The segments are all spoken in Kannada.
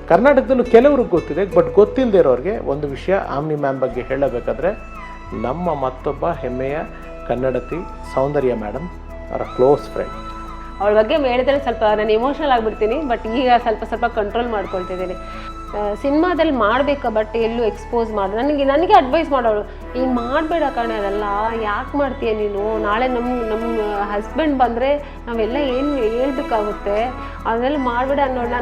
ಕರ್ನಾಟಕದಲ್ಲೂ ಕೆಲವ್ರಿಗೆ ಗೊತ್ತಿದೆ, ಬಟ್ ಗೊತ್ತಿಲ್ಲದೆ ಇರೋರಿಗೆ ಒಂದು ವಿಷಯ ಆಮ್ನಿ ಮ್ಯಾಮ್ ಬಗ್ಗೆ ಹೇಳಬೇಕಾದ್ರೆ, ನಮ್ಮ ಮತ್ತೊಬ್ಬ ಹೆಮ್ಮೆಯ ಕನ್ನಡತಿ ಸೌಂದರ್ಯ ಮೇಡಮ್ ಅವರ ಕ್ಲೋಸ್ ಫ್ರೆಂಡ್. ಅವಳ ಬಗ್ಗೆ ಹೇಳಿದ್ರೆ ಸ್ವಲ್ಪ ನಾನು ಎಮೋಷನಲ್ ಆಗಿಬಿಡ್ತೀನಿ, ಬಟ್ ಈಗ ಸ್ವಲ್ಪ ಕಂಟ್ರೋಲ್ ಮಾಡ್ಕೊಳ್ತಿದ್ದೀನಿ. ಸಿನಿಮಾದಲ್ಲಿ ಮಾಡಬೇಕಾ ಬಟ್ ಎಲ್ಲೂ ಎಕ್ಸ್ಪೋಸ್ ಮಾಡಿ ನನಗೆ ಅಡ್ವೈಸ್ ಮಾಡೋಳು, ಈಗ ಮಾಡಬೇಡ ಕಣೆ, ಅದೆಲ್ಲ ಯಾಕೆ ಮಾಡ್ತೀಯ ನೀನು, ನಾಳೆ ನಮ್ಮ ಹಸ್ಬೆಂಡ್ ಬಂದರೆ ನಾವೆಲ್ಲ ಏನು ಹೇಳ್ಬೇಕಾಗುತ್ತೆ, ಅದೆಲ್ಲ ಮಾಡಬೇಡ ಅನ್ನೋಣ.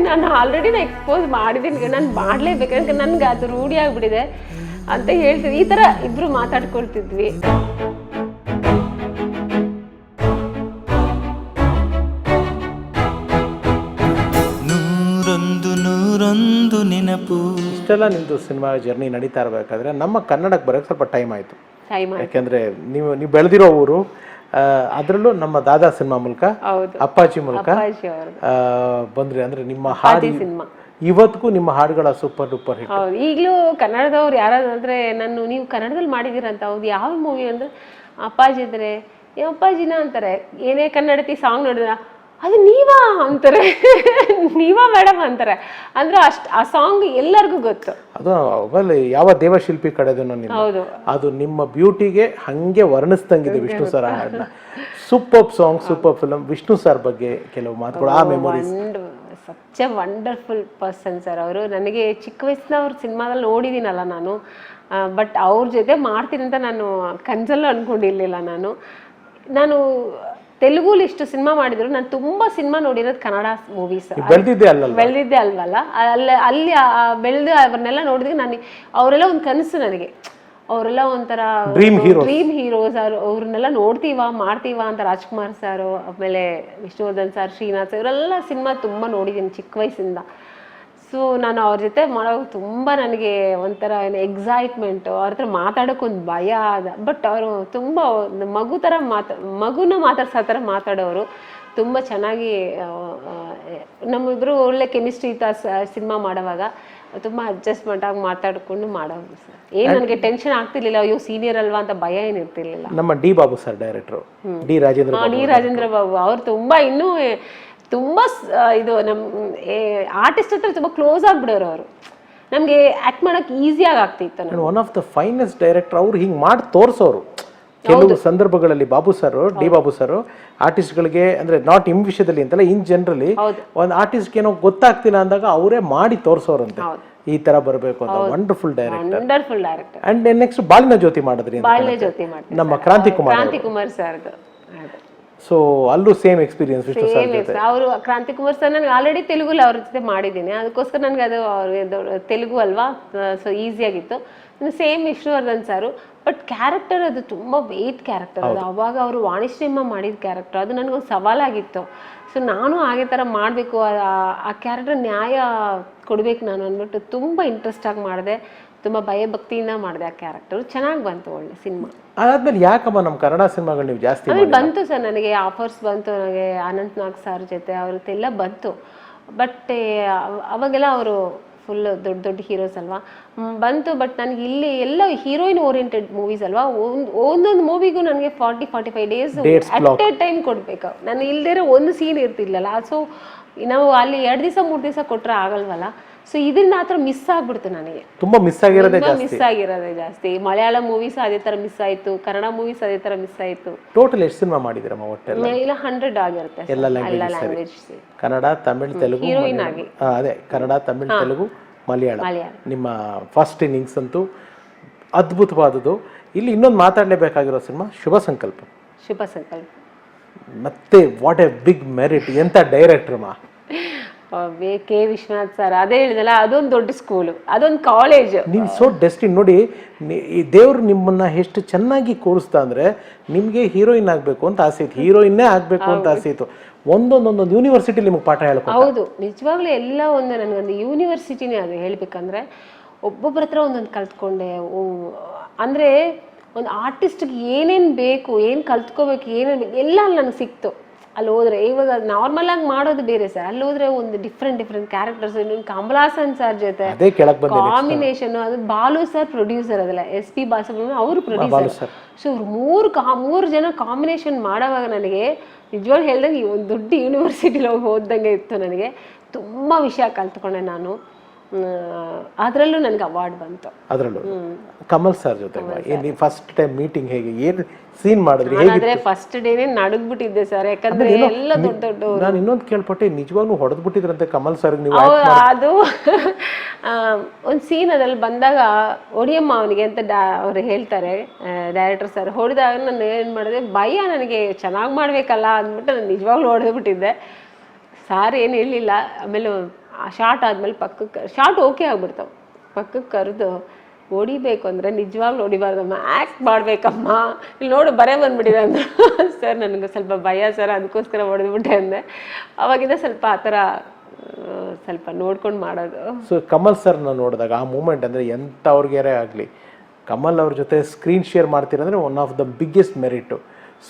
ನಾನು ಆಲ್ರೆಡಿ ಎಕ್ಸ್ಪೋಸ್ ಮಾಡಿದ್ದೀನಿ, ನಾನು ಮಾಡಲೇಬೇಕಂದ್ರೆ ನನಗೆ ಅದು ರೂಢಿ ಆಗಿಬಿಟ್ಟಿದೆ ಅಂತ ಹೇಳ್ತೀವಿ. ಈ ಥರ ಇಬ್ಬರು ಮಾತಾಡ್ಕೊಳ್ತಿದ್ವಿ. ನೆನಪು. ಇಷ್ಟೆಲ್ಲ ನಿಮ್ಮದು ಸಿನಿಮಾ ಜರ್ನಿ ನಡೀತಾ ಇರಬೇಕಾದ್ರೆ ನಮ್ಮ ಕನ್ನಡಕ್ಕೆ ಬರೋಕ್ಕೆ ಸ್ವಲ್ಪ ಟೈಮ್ ಆಯಿತು. ಯಾಕೆಂದರೆ ನೀವು ಬೆಳೆದಿರೋ ಊರು, ಅದರಲ್ಲೂ ನಮ್ಮ ದಾದಾ ಸಿನಿಮಾ ಮೂಲಕ, ಅಪ್ಪಾಜಿ ಮೂಲಕ ಬಂದ್ರಿ. ಅಂದರೆ ನಿಮ್ಮ ಹಾಡು ಇವತ್ತಿಗೂ ನಿಮ್ಮ ಹಾಡುಗಳ ಸೂಪರ್ ಡೂಪರ್ ಹಿಟ್. ಈಗಲೂ ಕನ್ನಡದವ್ರು ಯಾರಾದ್ರೆ ನೀವು ಕನ್ನಡದಲ್ಲಿ ಮಾಡಿದ್ದೀರಂತ, ಹೌದು ಯಾವ ಮೂವಿ ಅಂದರೆ ಅಪ್ಪಾಜಿ ಇದ್ರೆ ಅಪ್ಪಾಜಿನ ಅಂತಾರೆ, ಏನೇ ಕನ್ನಡತಿ ಸಾಂಗ್ ನೋಡಿದ್ರ ಅದು ನೀವಾ ಅಂತಾರೆ, ನೀವಾ ಮೇಡಮ್ ಅಂತಾರೆ. ಅಂದ್ರೆ ಆ ಸಾಂಗ್ ಎಲ್ಲರಿಗೂ ಗೊತ್ತು. ಅದು ಆಮೇಲೆ ಯಾವ ದೇವಶಿಲ್ಪಿ ಕಡೆದೂ ಹೌದು, ಅದು ನಿಮ್ಮ ಬ್ಯೂಟಿಗೆ ಹಂಗೆ ವರ್ಣಿಸ್ದಂಗಿದೆ ವಿಷ್ಣು ಸರ್ ಹಾಡನ್ನ. Super song, super film. Vishnu sir ಬಗ್ಗೆ ಕೆಲವು ಮಾತುಗಳು, ಆ memories. Such A wonderful person sir ಅವರು. ನನಗೆ ಚಿಕ್ಕ ವಯಸ್ಸಿನ ಅವ್ರ ಸಿನಿಮಾದಲ್ಲಿ ನೋಡಿದ್ದೀನಲ್ಲ ನಾನು, ಬಟ್ ಅವ್ರ ಜೊತೆ ಮಾಡ್ತೀನಿ ಅಂತ ನಾನು ಕನ್ಸಲ್ಲೂ ಅಂದ್ಕೊಂಡಿರ್ಲಿಲ್ಲ. ನಾನು ತೆಲುಗುಲಿ ಇಷ್ಟು ಸಿನಿಮಾ ಮಾಡಿದ್ರು, ನಾನು ತುಂಬ ಸಿನಿಮಾ ನೋಡಿರೋದು ಕನ್ನಡ ಮೂವೀಸ್. ಬೆಳೆದಿದ್ದೆ ಅಲ್ವಲ್ಲ, ಅಲ್ಲಿ ಬೆಳೆದು ಅವ್ರನ್ನೆಲ್ಲ ನೋಡಿದ್ರೆ ಅವರೆಲ್ಲ ಒಂದು ಕನಸು ನನಗೆ. ಅವರೆಲ್ಲ ಒಂಥರ ಡ್ರೀಮ್ ಹೀರೋಸ್. ಅವ್ರನ್ನೆಲ್ಲ ಮಾಡ್ತೀವ ಅಂತ. ರಾಜ್ಕುಮಾರ್ ಸಾರು, ಆಮೇಲೆ ವಿಷ್ಣುವರ್ಧನ್ ಸರ್, ಶ್ರೀನಾಥ್ ಸರ್, ಇವರೆಲ್ಲ ಸಿನಿಮಾ ತುಂಬ ನೋಡಿದ್ದೀನಿ ಚಿಕ್ಕ ವಯಸ್ಸಿಂದ. ಸೊ ನಾನು ಅವ್ರ ಜೊತೆ ಮಾಡೋದು ತುಂಬ ನನಗೆ ಒಂಥರ ಎಕ್ಸೈಟ್ಮೆಂಟು. ಅವ್ರ ಹತ್ರ ಮಾತಾಡೋಕ್ಕೊಂದು ಭಯ ಅದ, ಬಟ್ ಅವರು ತುಂಬ ಮಗುನ ಮಾತಾಡ್ಸೋ ಥರ ಮಾತಾಡೋರು. ತುಂಬ ಚೆನ್ನಾಗಿ ನಮ್ಮಿಬ್ಬರು ಒಳ್ಳೆ ಕೆಮಿಸ್ಟ್ರಿ ಇತ್ತು ಸಿನಿಮಾ ಮಾಡೋವಾಗ. ತುಂಬ ಅಡ್ಜಸ್ಟ್ಮೆಂಟ್ ಆಗಿ ಮಾತಾಡಿಕೊಂಡು ಮಾಡೋದು ಸರ್. ಏನು ನನಗೆ ಟೆನ್ಷನ್ ಆಗ್ತಿರ್ಲಿಲ್ಲ, ಅಯ್ಯೋ ಸೀನಿಯರ್ ಅಲ್ವಾ ಅಂತ ಭಯ ಏನಿರ್ತಿರ್ಲಿಲ್ಲ. ನಮ್ಮ D Babu sir director, D Rajendra Babu ಅವ್ರು ತುಂಬ ಇದು ನಮ್ಮ ಆರ್ಟಿಸ್ಟ್ ಹತ್ರ ತುಂಬ ಕ್ಲೋಸ್ ಆಗಿಬಿಡೋರು. ಅವರು ನಮಗೆ ಆ್ಯಕ್ಟ್ ಮಾಡೋಕ್ಕೆ ಈಸಿಯಾಗಿ ಆಗ್ತಿತ್ತು. One of the finest director. ಅವ್ರು ಹಿಂಗೆ ಮಾಡಿ ತೋರಿಸೋರು ಕೆಲವು ಸಂದರ್ಭಗಳಲ್ಲಿ. Babu sir, D Babu sir ಆರ್ಟಿಸ್ಟ್ಗಳಿಗೆ, ಅಂದರೆ ನಾಟ್ ಇಮ್ ವಿಷಯದಲ್ಲಿ ಅಂತಲ್ಲ, ಇನ್ ಜನರಲಿ ಒಂದು ಆರ್ಟಿಸ್ಟ್ಗೆ ಏನೋ ಗೊತ್ತಾಗ್ತಿಲ್ಲ ಅಂದಾಗ ಅವರೇ ಮಾಡಿ ತೋರಿಸೋರಂತೆ, ಈ ತರ ಬರಬೇಕು ಅಂತ. Wonderful director. ಅಂಡ್ ನೆಕ್ಸ್ಟ್ ಬಾಲಿನ ಜ್ಯೋತಿ ಮಾಡಿದ್ರಿ, ನಮ್ಮ ಕ್ರಾಂತಿ ಕುಮಾರ್ ಸರ್. ಸೊ ಅಲ್ಲೂ ಸೇಮ್ ಎಕ್ಸ್ಪೀರಿಯನ್ಸ್ ವಿಷ್ಣು ಸರ್ ಜೊತೆ. ಅವರು ಕ್ರಾಂತಿ ಕುಮಾರ್ ಸರ್ ನನಗೆ ಆಲ್ರೆಡಿ ತೆಲುಗುಲಿ ಅವ್ರ ಜೊತೆ ಮಾಡಿದ್ದೀನಿ, ಅದಕ್ಕೋಸ್ಕರ ನನಗೆ ಅದು ತೆಲುಗು ಅಲ್ವಾ, ಸೊ ಈಸಿಯಾಗಿತ್ತು. ಸೇಮ್ ವಿಷ್ಣುವರ್ಧನ್ ಸಾರು, ಬಟ್ ಕ್ಯಾರೆಕ್ಟರ್ ಅದು ತುಂಬ ವೆಯ್ಟ್ ಕ್ಯಾರೆಕ್ಟರ್. ಅದು ಅವಾಗ ಅವರು ವಾಣಿಶ್ರೀಮ್ಮ ಮಾಡಿದ ಕ್ಯಾರೆಕ್ಟರ್, ಅದು ನನಗೊಂದು ಸವಾಲಾಗಿತ್ತು. ಸೊ ನಾನು ಹಾಗೆ ಥರ ಮಾಡಬೇಕು, ಆ ಕ್ಯಾರೆಕ್ಟರ್ ನ್ಯಾಯ ಕೊಡಬೇಕು ನಾನು ಅಂದ್ಬಿಟ್ಟು ತುಂಬ ಇಂಟ್ರೆಸ್ಟಾಗಿ ಮಾಡಿದೆ. ತುಂಬ ಭಯಭಕ್ತಿಯಿಂದ ಮಾಡಿದೆ. ಆ ಕ್ಯಾರೆಕ್ಟರ್ ಚೆನ್ನಾಗಿ ಬಂತು, ಒಳ್ಳೆ ಸಿನಿಮಾ. ಅದಾದ್ಮೇಲೆ ಯಾಕಮ್ಮ ನಮ್ಮ ಕನ್ನಡ ಸಿನಿಮಾಗಳು ನೀವು ಜಾಸ್ತಿ ಬಂತು ಸರ್, ನನಗೆ ಆಫರ್ಸ್ ಬಂತು, ನನಗೆ ಅನಂತ್ ನಾಗ್ ಸರ್ ಜೊತೆ ಅವ್ರದ್ದೆಲ್ಲ ಬಂತು. ಬಟ್ ಅವಾಗೆಲ್ಲ ಅವರು ಫುಲ್ ದೊಡ್ಡ ಹೀರೋಸ್ ಅಲ್ವಾ, ಬಂತು. ಬಟ್ ನನಗೆ ಇಲ್ಲಿ ಎಲ್ಲ ಹೀರೋಯಿನ್ ಓರಿಯೆಂಟೆಡ್ ಮೂವೀಸ್ ಅಲ್ವಾ, ಒಂದೊಂದು ಮೂವಿಗೂ ನನಗೆ 40-45 ಡೇಸ್ ಅಟ್ ಎ ಟೈಮ್ ಕೊಡ್ಬೇಕು. ನಾನು ಇಲ್ದಿರೋ ಒಂದು ಸೀನ್ ಇರ್ತಿರ್ಲಿಲ್ಲ. ಸೊ ನಾವು ಅಲ್ಲಿ 2 ದಿವಸ 3 ದಿವಸ ಕೊಟ್ಟರೆ ಆಗಲ್ವಲ್ಲ. ಸೊ ಇದನ್ನ ಆ ಥರ ಮಿಸ್ ಆಗ್ಬಿಡ್ತು ನನಗೆ. ತುಂಬ ಮಿಸ್ ಆಗಿರೋದೇ ಜಾಸ್ತಿ. ಮಲಯಾಳ ಮೂವೀಸ್ ಅದೇ ಥರ ಮಿಸ್ ಆಯಿತು, ಕನ್ನಡ ಮೂವೀಸ್ ಅದೇ ಥರ ಮಿಸ್ ಆಯಿತು. ಟೋಟಲ್ ಎಷ್ಟು ಸಿನಿಮಾ ಮಾಡಿದ್ದೀರಮ್ಮ ಒಟ್ಟೆಲ್ಲ? ಇಲ್ಲ 100 ಆಗಿರುತ್ತೆ ಎಲ್ಲ ಲ್ಯಾಂಗ್ವೇಜ್, ಕನ್ನಡ, ತಮಿಳ್, ತೆಲುಗು, ಹೀರೋಯಿನ್ ಆಗಿ. ಅದೇ ಕನ್ನಡ, ತಮಿಳ್, ತೆಲುಗು, ಮಲಯಾಳ. ನಿಮ್ಮ ಫಸ್ಟ್ ಇನ್ನಿಂಗ್ಸ್ ಅಂತೂ ಅದ್ಭುತವಾದದ್ದು. ಇಲ್ಲಿ ಇನ್ನೊಂದು ಮಾತಾಡಲೇಬೇಕಾಗಿರೋ ಸಿನಿಮಾ ಶುಭ ಸಂಕಲ್ಪ. ಮತ್ತೆ ವಾಟ್ ಎ ಬಿಗ್ ಮೆರಿಟ್. ಎಂತ ಡೈರೆಕ್ಟರ್ ಮಾ, ಕೆ ವಿಶ್ವನಾಥ್ ಸರ್. ಅದೇ ಹೇಳಿದಲ್ಲ, ಅದೊಂದು ದೊಡ್ಡ ಸ್ಕೂಲು, ಅದೊಂದು ಕಾಲೇಜ್. ನೀವು ಸೋ ಡೆಸ್ಟಿನ್ ನೋಡಿ, ಈ ದೇವ್ರು ನಿಮ್ಮನ್ನ ಎಷ್ಟು ಚೆನ್ನಾಗಿ ಕೂರಿಸ್ತಾ ಅಂದರೆ, ನಿಮಗೆ ಹೀರೋಯಿನ್ ಆಗಬೇಕು ಅಂತ ಆಸೆ ಇತ್ತು, ಹೀರೋಯಿನ್ನೇ ಆಗಬೇಕು ಅಂತ ಆಸೆ ಇತ್ತು. ಒಂದೊಂದೊಂದು ಯೂನಿವರ್ಸಿಟಿ ನಿಮಗೆ ಪಾಠ ಹೇಳ್ಕೊ. ಹೌದು, ನಿಜವಾಗ್ಲೂ ಎಲ್ಲ ಒಂದು ನನಗೊಂದು ಯೂನಿವರ್ಸಿಟಿನೇ ಅದು. ಹೇಳ್ಬೇಕಂದ್ರೆ ಒಬ್ಬೊಬ್ಬರ ಹತ್ರ ಒಂದೊಂದು ಕಲ್ತ್ಕೊಂಡೆ. ಅಂದರೆ ಒಂದು ಆರ್ಟಿಸ್ಟ್ಗೆ ಏನೇನು ಬೇಕು, ಏನು ಕಲ್ತ್ಕೋಬೇಕು, ಏನೇನು ಎಲ್ಲ ಅಲ್ಲಿ ನನಗೆ ಸಿಕ್ತು. ಅಲ್ಲಿ ಹೋದ್ರೆ ಇವಾಗ ನಾರ್ಮಲ್ ಆಗಿ ಮಾಡೋದು ಬೇರೆ ಸರ್, ಅಲ್ಲಿ ಹೋದ್ರೆ ಒಂದು different characters. Kamal Haasan sir ಜೊತೆ ಕಾಂಬಿನೇಷನ್, ಅದು ಬಾಲು ಸರ್ ಪ್ರೊಡ್ಯೂಸರ್, ಅದಲ್ಲ SP ಬಾಲಸುಬ್ರಹ್ಮಣ್ಯಂ ಅವರು ಪ್ರೊಡ್ಯೂಸರ್. ಸೊ ಅವ್ರು ಮೂರು ಜನ ಕಾಂಬಿನೇಷನ್ ಮಾಡೋವಾಗ ನನಗೆ ನಿಜವಾಗ್ಲೂ ಹೇಳ್ದಂಗೆ ಒಂದು ದೊಡ್ಡ ಯೂನಿವರ್ಸಿಟಿಲಿ ಹೋಗಿ ಓದ್ದಂಗೆ ಇತ್ತು ನನಗೆ. ತುಂಬ ವಿಷಯ ಕಲ್ತ್ಕೊಂಡೆ ನಾನು. ಅದರಲ್ಲೂ ನನಗೆ ಅವಾರ್ಡ್ ಬಂತು. ಅದರಲ್ಲೂ ಕಮಲ್ ಸರ್ ಜೊತೆ ಫಸ್ಟ್ ಟೈಮ್ ಮೀಟಿಂಗ್ ಹೇಗೆ, ಏನು ಸೀನ್ ಮಾಡಿದ್ರಿ? ಆದರೆ ಫಸ್ಟ್ ಡೇನೇ ನಡುಗ್ಬಿಟ್ಟಿದ್ದೆ ಸರ್, ಯಾಕಂದ್ರೆ ಎಲ್ಲ ದೊಡ್ಡ ದೊಡ್ಡ. ನಾನು ಇನ್ನೊಂದು ಕೇಳ್ಪಟ್ಟೆ, ನಿಜವಾಗ್ಲೂ ಹೊಡೆದ್ಬಿಟ್ಟಿದ್ರಂತೆ ಕಮಲ್ ಸರ್ ನೀವು? ಅದು ಒಂದು ಸೀನ್ ಅದ್ರಲ್ಲಿ ಬಂದಾಗ ಹೊಡಿಯಮ್ಮ ಅವನಿಗೆ ಅಂತ ಅವ್ರು ಹೇಳ್ತಾರೆ ಡೈರೆಕ್ಟರ್ ಸರ್. ಹೊಡೆದಾಗ ನಾನು ಏನು ಮಾಡಿದೆ, ಭಯ ನನಗೆ ಚೆನ್ನಾಗಿ ಮಾಡಬೇಕಲ್ಲ ಅಂದ್ಬಿಟ್ಟು ನಾನು ನಿಜವಾಗ್ಲೂ ಹೊಡೆದ್ಬಿಟ್ಟಿದ್ದೆ. ಸಾರ್ ಏನು ಹೇಳಲಿಲ್ಲ. ಆಮೇಲೆ ಆ ಶಾರ್ಟ್ ಆದಮೇಲೆ ಪಕ್ಕಕ್ಕೆ ಶಾರ್ಟ್ ಓಕೆ ಆಗ್ಬಿಡ್ತಾವೆ, ಪಕ್ಕಕ್ಕೆ ಕರೆದು ಹೊಡಿಬೇಕು ಅಂದರೆ ನಿಜವಾಗ್ಲೂ ಹೊಡಿಬಾರ್ದಮ್ಮ, ಆ್ಯಕ್ಟ್ ಮಾಡಬೇಕಮ್ಮ, ಇಲ್ಲಿ ನೋಡು ಬರೇ ಬಂದ್ಬಿಟ್ಟಿದೆ ಅಂದರು. ಸರ್ ನನಗೆ ಸ್ವಲ್ಪ ಭಯ ಸರ್, ಅದಕ್ಕೋಸ್ಕರ ಹೊಡೆದ್ಬಿಟ್ಟೆ ಅಂದೆ. ಅವಾಗಿಂದ ಸ್ವಲ್ಪ ಆ ಥರ ಸ್ವಲ್ಪ ನೋಡ್ಕೊಂಡು ಮಾಡೋದು. ಸೊ ಕಮಲ್ ಸರ್ನ ನೋಡಿದಾಗ ಆ ಮೂಮೆಂಟ್ ಅಂದರೆ ಎಂಥವ್ರಿಗೇ ಆಗಲಿ ಕಮಲ್ ಅವ್ರ ಜೊತೆ ಸ್ಕ್ರೀನ್ ಶೇರ್ ಮಾಡ್ತೀರಂದರೆ one of the biggest merit.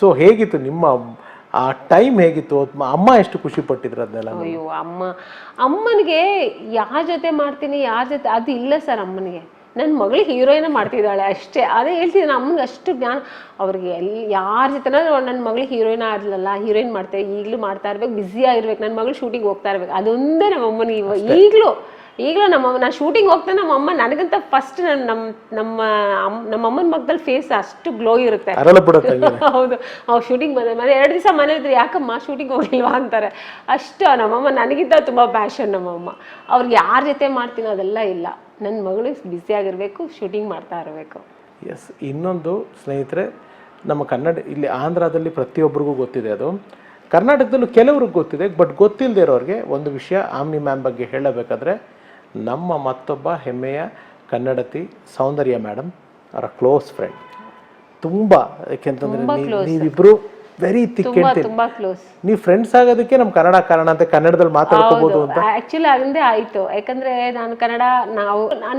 So ಹೇಗಿತ್ತು ನಿಮ್ಮ ಆ ಟೈಮ್, ಹೇಗಿತ್ತು? ಅಮ್ಮ ಎಷ್ಟು ಖುಷಿ ಪಟ್ಟಿದ್ರು ಅದನ್ನೆಲ್ಲ? ಅಯ್ಯೋ ಅಮ್ಮನಿಗೆ ಯಾರ ಜೊತೆ ಮಾಡ್ತೀನಿ ಯಾರ ಜೊತೆ ಅದು ಇಲ್ಲ ಸರ್. ಅಮ್ಮನಿಗೆ ನನ್ನ ಮಗಳು ಹೀರೋಯಿನ ಮಾಡ್ತಿದ್ದಾಳೆ ಅಷ್ಟೇ. ಅದೇ ಹೇಳ್ತಿದ್ದೀನಿ, ಅಮ್ಮನಿಗೆ ಅಷ್ಟು ಜ್ಞಾನ. ಅವ್ರಿಗೆ ಯಾರ ಜೊತೆ ನನ್ನ ಮಗಳು ಹೀರೋಯಿನ್ ಆಗಲಿಲ್ಲ, ಹೀರೋಯಿನ್ ಮಾಡ್ತಾರೆ, ಈಗಲೂ ಮಾಡ್ತಾ ಇರ್ಬೇಕು, ಬ್ಯುಸಿ ಆಗಿರ್ಬೇಕು, ನನ್ನ ಮಗಳು ಶೂಟಿಂಗ್ ಹೋಗ್ತಾ ಇರ್ಬೇಕು. ಅದೊಂದೇ ನಮ್ಮ ಅಮ್ಮನಿಗೆ ಈಗಲೂ ನಮ್ಮಮ್ಮ ನಾನು ಶೂಟಿಂಗ್ ಹೋಗ್ತೇನೆ, ನಮ್ಮಮ್ಮ ನನಗಂತ ಫಸ್ಟ್ ನಮ್ಮಮ್ಮನ ಮಗದಲ್ಲಿ ಫೇಸ್ ಅಷ್ಟು ಗ್ಲೋ ಇರುತ್ತೆ. ಹೌದು, ಅವ್ರು ಶೂಟಿಂಗ್ ಬಂದ ಮನೆ 2 ದಿವಸ ಮನೆ ಇದ್ರೆ ಯಾಕಮ್ಮ ಶೂಟಿಂಗ್ ಹೋಗಿಲ್ವಾ ಅಂತಾರೆ. ಅಷ್ಟು ನಮ್ಮಮ್ಮ ನನಗಿಂತ ತುಂಬ ಪ್ಯಾಷನ್ ನಮ್ಮಮ್ಮ. ಅವ್ರಿಗೆ ಯಾರ ಜೊತೆ ಮಾಡ್ತೀನೋ ಅದೆಲ್ಲ ಇಲ್ಲ, ನನ್ನ ಮಗಳು ಬ್ಯುಸಿ ಆಗಿರಬೇಕು, ಶೂಟಿಂಗ್ ಮಾಡ್ತಾ ಇರಬೇಕು. ಎಸ್. ಇನ್ನೊಂದು ಸ್ನೇಹಿತರೆ, ನಮ್ಮ ಕನ್ನಡ ಇಲ್ಲಿ ಆಂಧ್ರದಲ್ಲಿ ಪ್ರತಿಯೊಬ್ಬರಿಗೂ ಗೊತ್ತಿದೆ, ಅದು ಕರ್ನಾಟಕದಲ್ಲೂ ಕೆಲವ್ರಿಗೆ ಗೊತ್ತಿದೆ. ಬಟ್ ಗೊತ್ತಿಲ್ಲದೆ ಇರೋರಿಗೆ ಒಂದು ವಿಷಯ ಆಮ್ನಿ ಮ್ಯಾಮ್ ಬಗ್ಗೆ ಹೇಳಬೇಕಾದ್ರೆ, ನಮ್ಮ ಮತ್ತೊಬ್ಬ ಹೆಮ್ಮೆಯ ಕನ್ನಡತಿ ಸೌಂದರ್ಯ ಮೇಡಮ್ ಅವರ ಕ್ಲೋಸ್ ಫ್ರೆಂಡ್. ತುಂಬ, ಯಾಕೆಂತಂದ್ರೆ ನೀವಿಬ್ರು ವೆರಿ ಥಿಕ್ ಅಂಡ್ ಥಿನ್. ನೀವು ಫ್ರೆಂಡ್ಸ್ ಆಗೋದಕ್ಕೆ ನಮ್ಮ ಕನ್ನಡ ಕಾರಣ ಅಂತ ಕನ್ನಡದಲ್ಲಿ ಮಾತಾಡ್ಕೋಬಹುದು ಅಂತ. ಆಕ್ಚುಲಿ ಹಂಗೆ ಆಯ್ತು, ಯಾಕಂದ್ರೆ ನಾನು ಕನ್ನಡ,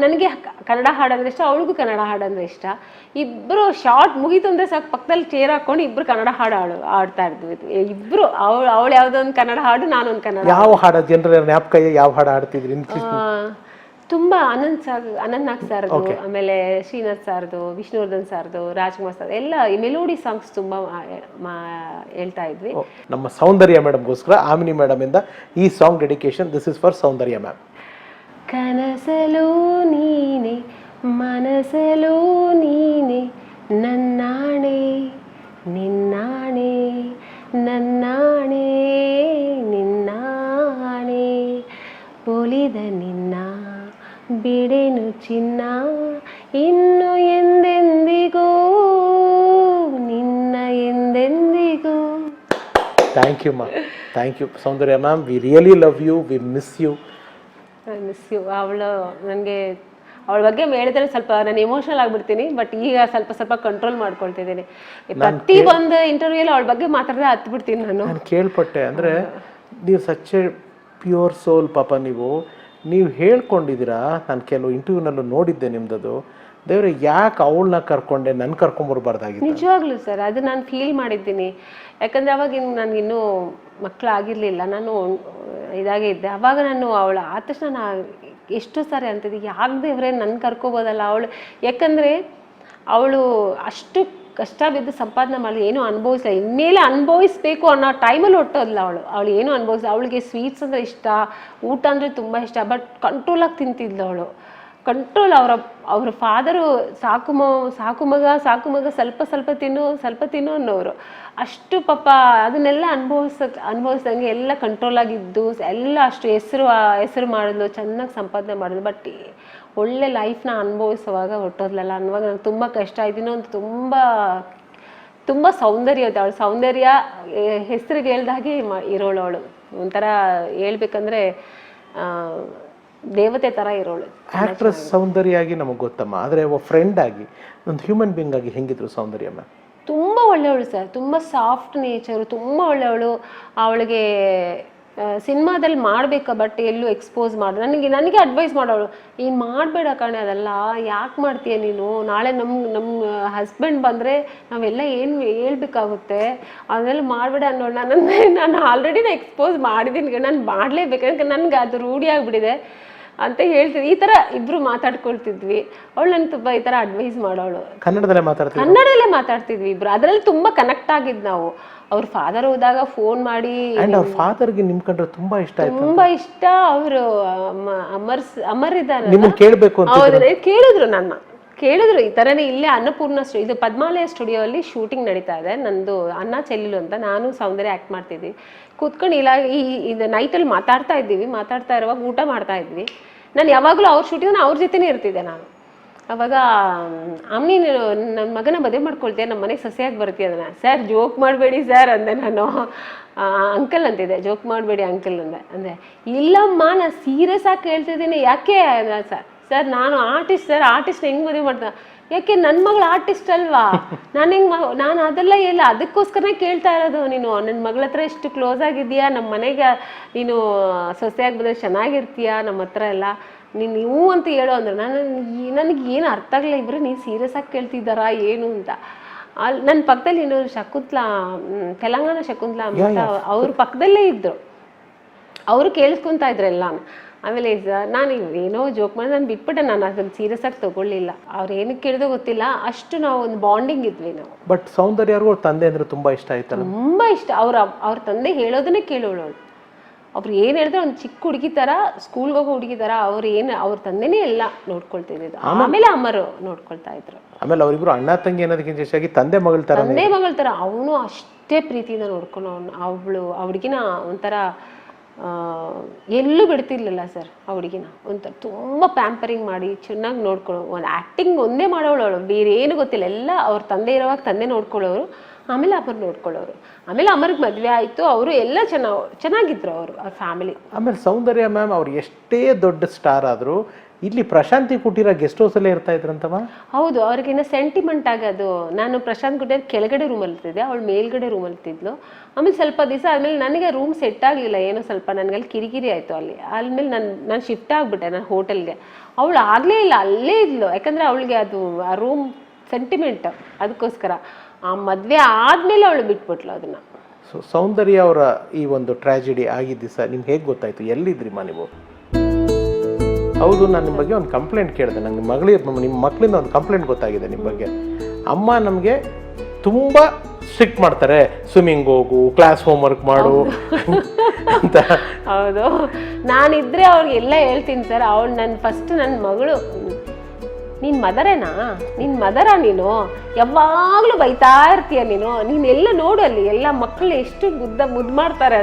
ನನಗೆ ಕನ್ನಡ ಹಾಡಂದ್ರೆ ಇಷ್ಟ, ಅವಳಿಗೂ ಕನ್ನಡ ಹಾಡಂದ್ರೆ ಇಷ್ಟ. ಇಬ್ರು ಶಾರ್ಟ್ ಮುಗೀತು ಅಂದ್ರೆ ಸಾಕು, ಪಕ್ಕದಲ್ಲಿ ಚೇರ್ ಹಾಕೊಂಡು ಇಬ್ರು ಕನ್ನಡ ಹಾಡು ಆಡ್ತಾ ಇದ್ವಿ ಇಬ್ರು. ಅವಳು ಯಾವ್ದೊಂದು ಕನ್ನಡ ಹಾಡು, ನಾನೊಂದು ಕನ್ನಡ. ಯಾವ ಹಾಡು ಜನರ ಜ್ಞಾಪಕ? ಯಾವ ಹಾಡು ಹಾಡ್ತಿದ್ರಿ? ತುಂಬಾ ಅನಂತ್ ನಾಗ್ ಸಾರ್ದು, ಆಮೇಲೆ ಶ್ರೀನಾಥ್ ಸಾರ್ದು, ವಿಷ್ಣುವರ್ಧನ್ ಸಾರ್ದು, ರಾಜ್ಕುಮಾರ್ ಸಾರ್ ಎಲ್ಲ ಈ ಮೆಲೋಡಿ ಸಾಂಗ್ಸ್ ತುಂಬಾ ಹೇಳ್ತಾ ಇದ್ವಿ. ನಮ್ಮ ಸೌಂದರ್ಯ ಮೇಡಮ್ಗೋಸ್ಕರ ಆಮಿನಿ ಮೇಡಮ್ ಇಂದ ಈ song dedication. This is for Soundarya ma'am. ಕನಸಲು ನೀನೆ ಮನಸಲು ನೀನೆ, ನನ್ನಾಣೆ ನಿನ್ನಾಣೆ, ನನ್ನಾಣೆ ನಿನ್ನಾಣೆ, ಒಲಿದ ನಿನ್ನ ಬಿಡೆನು ಚಿನ್ನ, ಇನ್ನು ಎಂದೆಂದಿಗೂ ನಿನ್ನ ಎಂದೆಂದಿಗೂ. Thank you ma'am, thank you Soundarya ma'am. We really love you, we miss you. ಅವಳು ನನಗೆ ಅವಳ ಬಗ್ಗೆ ಹೇಳಿದ್ರೆ ಸ್ವಲ್ಪ ನಾನು ಎಮೋಷನಲ್ ಆಗಿಬಿಡ್ತೀನಿ. ಬಟ್ ಈಗ ಸ್ವಲ್ಪ ಕಂಟ್ರೋಲ್ ಮಾಡ್ಕೊಳ್ತಿದ್ದೀನಿ. ಪ್ರತಿ ಒಂದು ಇಂಟರ್ವ್ಯೂಲಿ ಅವಳ ಬಗ್ಗೆ ಮಾತಾಡಿದ್ರೆ ಹತ್ಬಿಡ್ತೀನಿ ನಾನು ಕೇಳ್ಪಟ್ಟೆ. ಅಂದರೆ ನೀವು ಸಚ್ ಎ ಪ್ಯೂರ್ ಸೋಲ್ ಪಾಪ. ನೀವು ಹೇಳ್ಕೊಂಡಿದ್ದೀರಾ, ನಾನು ಕೆಲವು ಇಂಟರ್ವ್ಯೂನಲ್ಲೂ ನೋಡಿದ್ದೆ ನಿಮ್ದದು. ದೇವ್ರೆ, ಯಾಕೆ ಅವಳನ್ನ ಕರ್ಕೊಂಡೆ, ನನ್ನ ಕರ್ಕೊಂಬರ್ಬಾರ್ದಾಗಿತ್ತು? ನಿಜವಾಗ್ಲೂ ಸರ್, ಅದು ನಾನು ಫೀಲ್ ಮಾಡಿದ್ದೀನಿ. ಯಾಕಂದರೆ ಅವಾಗ ನನಗಿನ್ನೂ ಮಕ್ಕಳಾಗಿರಲಿಲ್ಲ, ನಾನು ಇದಾಗೇ ಇದ್ದೆ. ಆವಾಗ ನಾನು ಅವಳು ಆದ ತಕ್ಷಣ ನಾನು ಎಷ್ಟೋ ಸಾರಿ ಅಂತಿದ್ದೆ, ಯಾಕೆ ದೇವ್ರೆ ನನ್ನ ಕರ್ಕೋಬೋದಲ್ಲ ಅವಳು. ಯಾಕಂದರೆ ಅವಳು ಅಷ್ಟು ಕಷ್ಟ ಬಿದ್ದು ಸಂಪಾದನೆ ಮಾಡಿ ಏನೂ ಅನುಭವಿಸಿಲ್ಲ, ಇನ್ಮೇಲೆ ಅನುಭವಿಸ್ಬೇಕು ಅನ್ನೋ ಟೈಮಲ್ಲಿ ಹೊಟ್ಟೋದ್ಲ ಅವಳು ಏನೂ ಅನುಭವಿಸಿಲ್ಲ. ಅವಳಿಗೆ ಸ್ವೀಟ್ಸ್ ಅಂದರೆ ಇಷ್ಟ, ಊಟ ಅಂದರೆ ತುಂಬ ಇಷ್ಟ. ಬಟ್ ಕಂಟ್ರೋಲಾಗಿ ತಿಂತಿದ್ಲು ಅವಳು. ಕಂಟ್ರೋಲ್. ಅವರ ಫಾದರು ಸಾಕು ಮಗ ಸ್ವಲ್ಪ ತಿನ್ನು ಅನ್ನೋರು. ಅಷ್ಟು ಪಾಪ ಅದನ್ನೆಲ್ಲ ಅನುಭವಿಸ್ದಂಗೆ ಎಲ್ಲ ಕಂಟ್ರೋಲಾಗಿದ್ದು ಎಲ್ಲ ಅಷ್ಟು ಹೆಸರು ಮಾಡಿದ್ಲು, ಚೆನ್ನಾಗಿ ಸಂಪಾದನೆ ಮಾಡಿದ್ಲು. ಬಟ್ ಒಳ್ಳೆ ಲೈಫ್ನ ಅನುಭವಿಸುವಾಗ ಹೊಟ್ಟೋದ್ಲಲ್ಲ ಅನ್ನುವಾಗ ನನಗೆ ತುಂಬ ಕಷ್ಟ ಆಯ್ತು. ಇನ್ನೊಂದು ತುಂಬ ಸೌಂದರ್ಯ ಇದೆ ಅವಳು. ಸೌಂದರ್ಯ ಹೆಸರಿಗೆ ಹೇಳ್ದಾಗೆ ಇರೋಳು ಅವಳು. ಒಂಥರ ಹೇಳ್ಬೇಕಂದ್ರೆ ದೇವತೆ ಥರ ಇರೋಳು. ಆಕ್ಟ್ರೆಸ್ ಸೌಂದರ್ಯ ಆಗಿ ನಮಗೆ ಗೊತ್ತಮ್ಮ, ಆದರೆ ಒಬ್ಬ ಫ್ರೆಂಡ್ ಆಗಿ, ಒಂದು ಹ್ಯೂಮನ್ ಬೀಯಿಂಗ್ ಆಗಿ ಹೆಂಗಿದ್ರು ಸೌಂದರ್ಯ ಮ್ಯಾಮ್? ತುಂಬ ಒಳ್ಳೆಯವಳು ಸರ್, ತುಂಬ ಸಾಫ್ಟ್ ನೇಚರು, ತುಂಬ ಒಳ್ಳೆಯವಳು. ಅವಳಿಗೆ ಸಿನಿಮಾದಲ್ಲಿ ಮಾಡಬೇಕಾ, ಬಟ್ ಎಲ್ಲೂ ಎಕ್ಸ್ಪೋಸ್ ಮಾಡಿ ನನಗೆ ಅಡ್ವೈಸ್ ಮಾಡೋಳು, ಏನು ಮಾಡಬೇಡ ಕಣೆ, ಅದೆಲ್ಲ ಯಾಕೆ ಮಾಡ್ತೀಯ ನೀನು, ನಾಳೆ ನಮ್ಮ ಹಸ್ಬೆಂಡ್ ಬಂದರೆ ನಾವೆಲ್ಲ ಏನು ಹೇಳ್ಬೇಕಾಗುತ್ತೆ, ಅದೆಲ್ಲ ಮಾಡಬೇಡ ಅನ್ನೋಳು. ನಾನು ಆಲ್ರೆಡಿ ಎಕ್ಸ್ಪೋಸ್ ಮಾಡಿದ್ದೀನಿ, ನಾನು ಮಾಡಲೇಬೇಕು, ಯಾಕಂದ್ರೆ ನನಗೆ ಅದು ರೂಢಿ ಆಗಿಬಿಟ್ಟಿದೆ. ಅಂತ ಹೇಳ್ತಿದ್ವಿ. ಈ ಥರ ಇಬ್ರು ಮಾತಾಡ್ಕೊಳ್ತಿದ್ವಿ. ಅವಳು ನನಗೆ ತುಂಬ ಈ ಥರ ಅಡ್ವೈಸ್ ಮಾಡೋಳು. ಕನ್ನಡದಲ್ಲೇ ಮಾತಾಡ್ತಿದ್ವಿ ಇಬ್ರು. ಅದರಲ್ಲಿ ತುಂಬ ಕನೆಕ್ಟ್ ಆಗಿದ್ದು ನಾವು. ಅವ್ರ ಫಾದರ್ ಹೋದಾಗ ಫೋನ್ ಮಾಡಿ, ಅವ್ರ ಫಾದರ್ಗೆ ನಿಮ್ ಕಂಡ್ರೆ ತುಂಬಾ ಇಷ್ಟ ಆಯ್ತು. ತುಂಬಾ ಇಷ್ಟ. ಅವರು ಅಮರ್ ಇದ್ದಾರೆ, ಕೇಳಬೇಕು ಅಂತ ಕೇಳಿದ್ರು, ಕೇಳಿದ್ರು ಈ ಥರನೇ ಇಲ್ಲೇ ಅನ್ನಪೂರ್ಣ ಇದು ಪದ್ಮಾಲಯ ಸ್ಟುಡಿಯೋ ಅಲ್ಲಿ ಶೂಟಿಂಗ್ ನಡೀತಾ ಇದೆ ನಂದು ಅಣ್ಣ ಚೆಲ್ಲಿಲು ಅಂತ. ನಾನು ಸೌಂದರ್ಯ ಆ್ಯಕ್ಟ್ ಮಾಡ್ತಿದ್ವಿ. ಕೂತ್ಕೊಂಡು ಇಲ್ಲ ಇದು ನೈಟಲ್ಲಿ ಮಾತಾಡ್ತಾ ಇರುವಾಗ ಊಟ ಮಾಡ್ತಾ ಇದ್ವಿ. ನಾನು ಯಾವಾಗಲೂ ಅವ್ರ ಶೂಟಿಂಗ್ ಅವ್ರ ಜೊತೆನೇ ಇರ್ತಿದ್ದೆ ನಾನು. ಅವಾಗ ಅಮ್ಮಿ ನನ್ನ ಮಗನ ಮದುವೆ ಮಾಡ್ಕೊಳ್ತೀಯ, ನಮ್ಮ ಮನೆಗೆ ಸಸಿಯಾಗಿ ಬರ್ತೀಯ ಅದನ್ನ. ಸರ್ ಜೋಕ್ ಮಾಡಬೇಡಿ ಸರ್ ಅಂದೆ ನಾನು. ಅಂಕಲ್ ಅಂತಿದ್ದೆ, ಜೋಕ್ ಮಾಡಬೇಡಿ ಅಂಕಲ್ ಅಂದೆ. ಇಲ್ಲಮ್ಮ ನಾನು ಸೀರಿಯಸ್ ಆಗಿ ಕೇಳ್ತಿದ್ದೀನಿ. ಯಾಕೆ ಸರ್ ನಾನು ಆರ್ಟಿಸ್ಟ್ ಸರ್, ಆರ್ಟಿಸ್ಟ್ ಹೆಂಗೆ ಮದುವೆ ಮಾಡ್ತಾ? ಯಾಕೆ ನನ್ನ ಮಗಳು ಆರ್ಟಿಸ್ಟ್ ಅಲ್ವಾ? ನಾನು ಅದೆಲ್ಲ ಇಲ್ಲ, ಅದಕ್ಕೋಸ್ಕರನೇ ಕೇಳ್ತಾ ಇರೋದು. ನೀನು ನನ್ನ ಮಗಳ ಹತ್ರ ಎಷ್ಟು ಕ್ಲೋಸ್ ಆಗಿದ್ದೀಯಾ, ನಮ್ಮ ಮನೆಗೆ ನೀನು ಸೊಸೆಯಾಗಿ ಬಂದರೆ ಚೆನ್ನಾಗಿರ್ತೀಯಾ ನಮ್ಮ ಹತ್ರ ಎಲ್ಲ, ನೀವು ಅಂತ ಹೇಳೋ ಅಂದ್ರೆ ನನಗೆ ಏನು ಅರ್ಥ ಆಗಲ್ಲ. ಇಬ್ಬರು ನೀನು ಸೀರಿಯಸ್ ಆಗಿ ಕೇಳ್ತಿದ್ದಾರಾ ಏನು ಅಂತ. ಅಲ್ಲಿ ನನ್ನ ಪಕ್ಕದಲ್ಲಿ ಇನ್ನೊಂದು ಶಕುಂತಲಾ, ತೆಲಂಗಾಣ ಶಕುಂತಲಾ ಅಂತ ಅವ್ರ ಪಕ್ಕದಲ್ಲೇ ಇದ್ದರು. ಅವರು ಕೇಳಿಸ್ಕೊತಾ ಇದ್ರು ಎಲ್ಲ. ಆಮೇಲೆ ನಾನು ಏನೋ ಜೋಕ್ ಮಾಡಿ ನಾನು ಬಿಟ್ಬಿಟ್ಟೆ, ನಾನು ಅದನ್ನು ಸೀರಿಯಸ್ ಆಗಿ ತೊಗೊಳ್ಳಿಲ್ಲ. ಅವ್ರು ಏನಕ್ಕೆ ಕೇಳಿದೋ ಗೊತ್ತಿಲ್ಲ, ಅಷ್ಟು ನಾವು ಒಂದು ಬಾಂಡಿಂಗ್ ಇದ್ವಿ ನಾವು. ಬಟ್ ಸೌಂದರ್ಯ ಅವ್ರ ತಂದೆ ಅಂದ್ರೆ ತುಂಬಾ ಇಷ್ಟ ಆಯ್ತಲ್ಲ? ತುಂಬ ಇಷ್ಟ. ಅವ್ರ ತಂದೆ ಹೇಳೋದನ್ನೇ ಕೇಳೋಳು ಅವಳು. ಅವ್ರು ಏನು ಹೇಳಿದ್ರೆ ಒಂದು ಚಿಕ್ಕ ಹುಡುಗಿ ಥರ, ಸ್ಕೂಲ್ಗೆ ಹೋಗೋ ಹುಡುಗಿ ಥರ ಅವ್ರ ತಂದೆನೇ ಎಲ್ಲ ನೋಡ್ಕೊಳ್ತಿದ್ದು. ಆಮೇಲೆ ಅಮ್ಮರು ನೋಡ್ಕೊಳ್ತಾ ಇದ್ರು. ಆಮೇಲೆ ಅವರಿಬ್ರು ಅಣ್ಣ ತಂಗಿ ಅನ್ನೋದಕ್ಕಿಂತ ಹೆಚ್ಚಾಗಿ ತಂದೆ ಮಗಳ ಥರ ಅವನು ಅಷ್ಟೇ ಪ್ರೀತಿಯಿಂದ ನೋಡ್ಕೊಂಡು ಅವಳಿಗಿನ ಒಂಥರ ಎಲ್ಲೂ ಬಿಡ್ತಿರ್ಲಿಲ್ಲ ಸರ್. ಆ ಹುಡುಗಿನ ಒಂಥರ ತುಂಬ ಪ್ಯಾಂಪರಿಂಗ್ ಮಾಡಿ ಚೆನ್ನಾಗಿ ನೋಡ್ಕೊಳ್ಳೋ, ಒಂದು ಆ್ಯಕ್ಟಿಂಗ್ ಒಂದೇ ಮಾಡೋಳು ಅವಳು, ಬೇರೆ ಏನು ಗೊತ್ತಿಲ್ಲ. ಎಲ್ಲ ಅವ್ರ ತಂದೆ ಇರೋವಾಗ ತಂದೆ ನೋಡ್ಕೊಳ್ಳೋರು, ಆಮೇಲೆ ಅಮರ್ ನೋಡ್ಕೊಳ್ಳೋರು. ಆಮೇಲೆ ಅಮರ್ಗೆ ಮದುವೆ ಆಯಿತು, ಅವರು ಎಲ್ಲ ಚೆನ್ನಾಗಿದ್ರು ಅವ್ರ ಫ್ಯಾಮಿಲಿ. ಆಮೇಲೆ ಸೌಂದರ್ಯ ಮ್ಯಾಮ್ ಅವ್ರು ಎಷ್ಟೇ ದೊಡ್ಡ ಸ್ಟಾರ್ ಆದರೂ ಇಲ್ಲಿ ಪ್ರಶಾಂತಿ ಕುಟೀರ ಗೆಸ್ಟ್ ಹೌಸಲ್ಲೇ ಇರ್ತಾ ಇದ್ರಂತಮ್ಮ? ಹೌದು, ಅವ್ರಿಗಿನ್ನ ಸೆಂಟಿಮೆಂಟ್ ಆಗೋದು. ನಾನು ಪ್ರಶಾಂತ್ ಕುಟೀರ ಕೆಳಗಡೆ ರೂಮಲ್ಲಿ ಇರ್ತಿದ್ದೆ, ಅವಳು ಮೇಲ್ಗಡೆ ರೂಮಲ್ಲಿ ಇರ್ತಿದ್ಲು. ಆಮೇಲೆ ಸ್ವಲ್ಪ ದಿವಸ ಆದಮೇಲೆ ನನಗೆ ರೂಮ್ ಸೆಟ್ ಆಗಲಿಲ್ಲ, ಏನೋ ಸ್ವಲ್ಪ ನನಗಲ್ಲಿ ಕಿರಿಕಿರಿ ಆಯಿತು ಅಲ್ಲಿ. ಆಮೇಲೆ ನಾನು ಶಿಫ್ಟ್ ಆಗಿಬಿಟ್ಟೆ ನಾನು ಹೋಟೆಲ್ಗೆ. ಅವಳು ಆಗಲೇ ಇಲ್ಲ, ಅಲ್ಲೇ ಇದ್ಲು. ಯಾಕಂದರೆ ಅವಳಿಗೆ ಅದು ಆ ರೂಮ್ ಸೆಂಟಿಮೆಂಟ್, ಅದಕ್ಕೋಸ್ಕರ. ಆ ಮದುವೆ ಆದಮೇಲೆ ಅವಳು ಬಿಟ್ಬಿಟ್ಲು ಅದನ್ನು. ಸೊ ಸೌಂದರ್ಯ ಅವರ ಈ ಒಂದು ಟ್ರ್ಯಾಜಿಡಿ ಆಗಿದ್ದ ದಿವಸ ನಿಮ್ಗೆ ಹೇಗೆ ಗೊತ್ತಾಯಿತು? ಎಲ್ಲಿದ್ರಿಮ್ಮ ನೀವು? ಹೌದು, ನಾನು ನಿಮ್ಮ ಬಗ್ಗೆ ಒಂದು ಕಂಪ್ಲೇಂಟ್ ಕೇಳಿದೆ. ನಂಗೆ ನಿಮ್ಮ ಮಕ್ಕಳಿಂದ ಒಂದು ಕಂಪ್ಲೇಂಟ್ ಗೊತ್ತಾಗಿದೆ ನಿಮ್ಮ ಬಗ್ಗೆ. ಅಮ್ಮ ನಮಗೆ ತುಂಬ ಸ್ಟ್ರಿಕ್ಟ್ ಮಾಡ್ತಾರೆ, ಸ್ವಿಮ್ಮಿಂಗ್ ಹೋಗು, ಕ್ಲಾಸ್ ಹೋಮ್ವರ್ಕ್ ಮಾಡು ಅಂತ. ಹೌದು, ನಾನಿದ್ರೆ ಅವ್ರಿಗೆಲ್ಲ ಹೇಳ್ತೀನಿ ಸರ್. ಅವಳು ನನ್ನ ಮಗಳು, ನೀನು ಮದರಾ ನೀನು ಯಾವಾಗಲೂ ಬೈತಾ ಇರ್ತೀಯ ನೀನು ಎಲ್ಲ ನೋಡು ಅಲ್ಲಿ ಎಲ್ಲ ಮಕ್ಕಳು ಎಷ್ಟು ಮುದ್ದು ಮಾಡ್ತಾರೆ